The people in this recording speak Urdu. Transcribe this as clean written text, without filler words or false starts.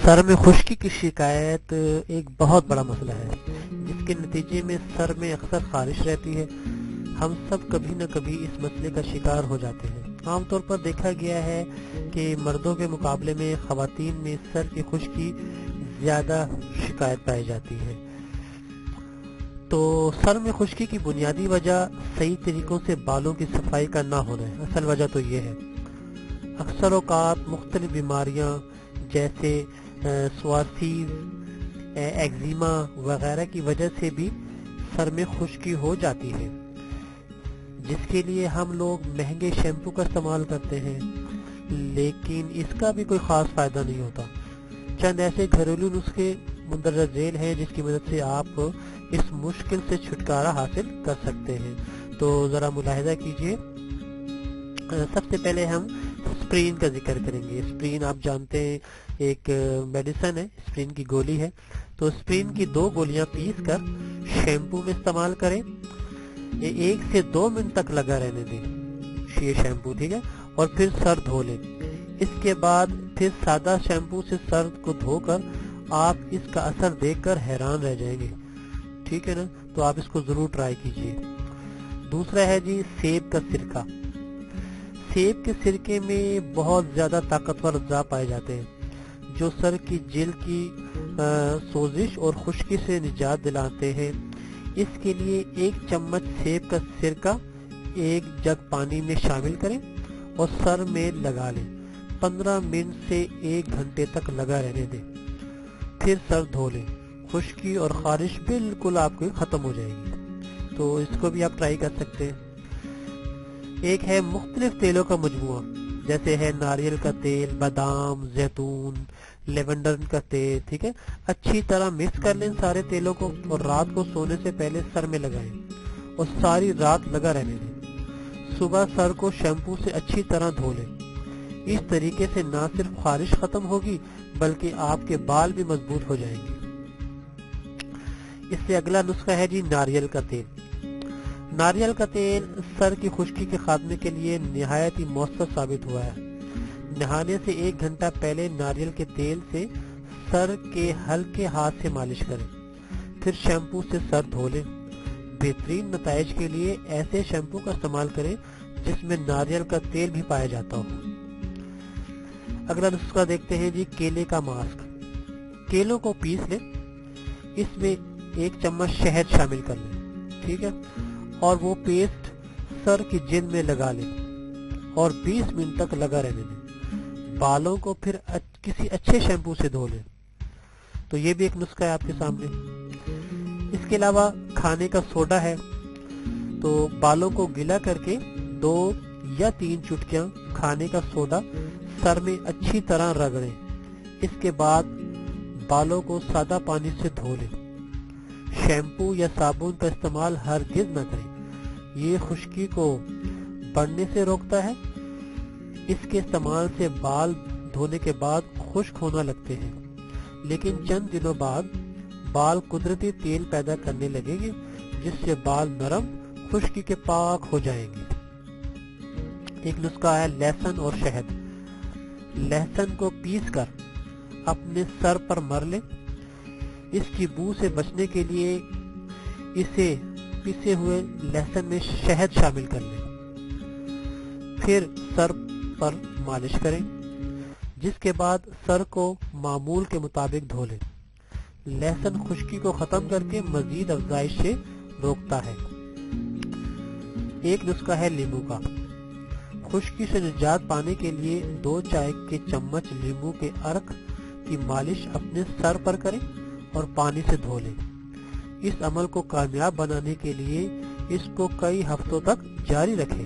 سر میں خشکی کی شکایت ایک بہت بڑا مسئلہ ہے جس کے نتیجے میں سر میں اکثر خارش رہتی ہے۔ ہم سب کبھی نہ کبھی اس مسئلے کا شکار ہو جاتے ہیں۔ عام طور پر دیکھا گیا ہے کہ مردوں کے مقابلے میں خواتین میں سر کی خشکی زیادہ شکایت پائی جاتی ہے۔ تو سر میں خشکی کی بنیادی وجہ صحیح طریقوں سے بالوں کی صفائی کا نہ ہونا ہے۔ اصل وجہ تو یہ ہے، اکثر اوقات مختلف بیماریاں جیسے سواسیز، ایگزیما وغیرہ کی وجہ سے بھی سر میں خشکی ہو جاتی ہے، جس کے لیے ہم لوگ مہنگے شیمپو کا استعمال کرتے ہیں، لیکن اس کا بھی کوئی خاص فائدہ نہیں ہوتا۔ چند ایسے گھریلو نسخے مندرجہ ذیل ہیں جس کی مدد سے آپ اس مشکل سے چھٹکارا حاصل کر سکتے ہیں۔ تو ذرا ملاحظہ کیجئے۔ سب سے پہلے ہم اسپرین کا ذکر کریں گے۔ اسپرین آپ جانتے ہیں ایک میڈیسن ہے، اسپرین کی گولی ہے۔ تو اسپرین کی 2 گولیاں پیس کر شیمپو میں استعمال کریں، یہ 1 سے 2 منٹ تک لگا رہنے دیں یہ شیمپو، ٹھیک ہے، اور پھر سر دھو لیں۔ اس کے بعد پھر سادہ شیمپو سے سر کو دھو کر آپ اس کا اثر دیکھ کر حیران رہ جائیں گے، ٹھیک ہے نا۔ تو آپ اس کو ضرور ٹرائی کیجئے۔ دوسرا ہے جی سیب کا سرکہ۔ سیب کے سرکے میں بہت زیادہ طاقتور اجزاء پائے جاتے ہیں جو سر کی جلد کی سوزش اور خشکی سے نجات دلاتے ہیں۔ اس کے لیے 1 چمچ سیب کا سرکہ 1 جگ پانی میں شامل کریں اور سر میں لگا لیں۔ 15 منٹ سے 1 گھنٹے تک لگا رہنے دیں، پھر سر دھو لیں۔ خشکی اور خارش بالکل آپ کو ختم ہو جائے گی۔ تو اس کو بھی آپ ٹرائی کر سکتے ہیں۔ ایک ہے مختلف تیلوں کا مجموعہ، جیسے ہے ناریل کا تیل، بادام، زیتون، لیونڈر کا تیل، ٹھیک ہے۔ اچھی طرح مکس کر لیں سارے تیلوں کو اور رات کو سونے سے پہلے سر میں لگائیں اور ساری رات لگا رہنے دیں۔ صبح سر کو شیمپو سے اچھی طرح دھو لیں۔ اس طریقے سے نہ صرف خارش ختم ہوگی بلکہ آپ کے بال بھی مضبوط ہو جائیں گے۔ اس سے اگلا نسخہ ہے جی ناریل کا تیل۔ ناریل کا تیل سر کی خشکی کے خاتمے کے لیے نہایت ہی مؤثر ثابت ہوا ہے۔ نہانے سے 1 گھنٹہ پہلے ناریل کے تیل سے سر کے ہلکے ہاتھ سے مالش کریں، پھر شیمپو سے سر دھو لیں۔ بہترین نتائج کے لیے ایسے شیمپو کا استعمال کریں جس میں ناریل کا تیل بھی پایا جاتا ہو۔ اگلا نسخہ دیکھتے ہیں جی کیلے کا ماسک۔ کیلوں کو پیس لیں، اس میں 1 چمچ شہد شامل کر لیں، ٹھیک ہے، اور وہ پیسٹ سر کی جلد میں لگا لیں اور 20 منٹ تک لگا رہنے دیں۔ بالوں کو پھر کسی اچھے شیمپو سے دھو لیں۔ تو یہ بھی ایک نسخہ ہے آپ کے سامنے۔ اس کے علاوہ کھانے کا سوڈا ہے، تو بالوں کو گیلا کر کے 2 یا 3 چٹکیاں کھانے کا سوڈا سر میں اچھی طرح رگڑیں۔ اس کے بعد بالوں کو سادہ پانی سے دھو لیں۔ شیمپو یا صابن کا استعمال ہرگز نہ کریں، یہ خشکی کو بڑھنے سے روکتا ہے۔ اس کے استعمال سے بال دھونے کے بعد خشک ہونا لگتے ہیں، لیکن چند دنوں بعد بال قدرتی تیل پیدا کرنے لگیں گے جس سے بال نرم، خشکی کے پاک ہو جائیں گے۔ ایک نسخہ ہے لہسن اور شہد۔ لہسن کو پیس کر اپنے سر پر مر لیں۔ اس کی بو سے بچنے کے لیے اسے پسے ہوئے لہسن میں شہد شامل کر لیں، پھر سر پر مالش کریں، جس کے بعد سر کو معمول کے مطابق دھو لیں۔ لہسن خشکی کو ختم کر کے مزید افزائش سے روکتا ہے۔ ایک نسخہ ہے لیمو کا۔ خشکی سے نجات پانے کے لیے 2 چائے کے چمچ لیمو کے عرق کی مالش اپنے سر پر کریں اور پانی سے دھو لیں۔ اس عمل کو کامیاب بنانے کے لیے اس کو کئی ہفتوں تک جاری رکھیں۔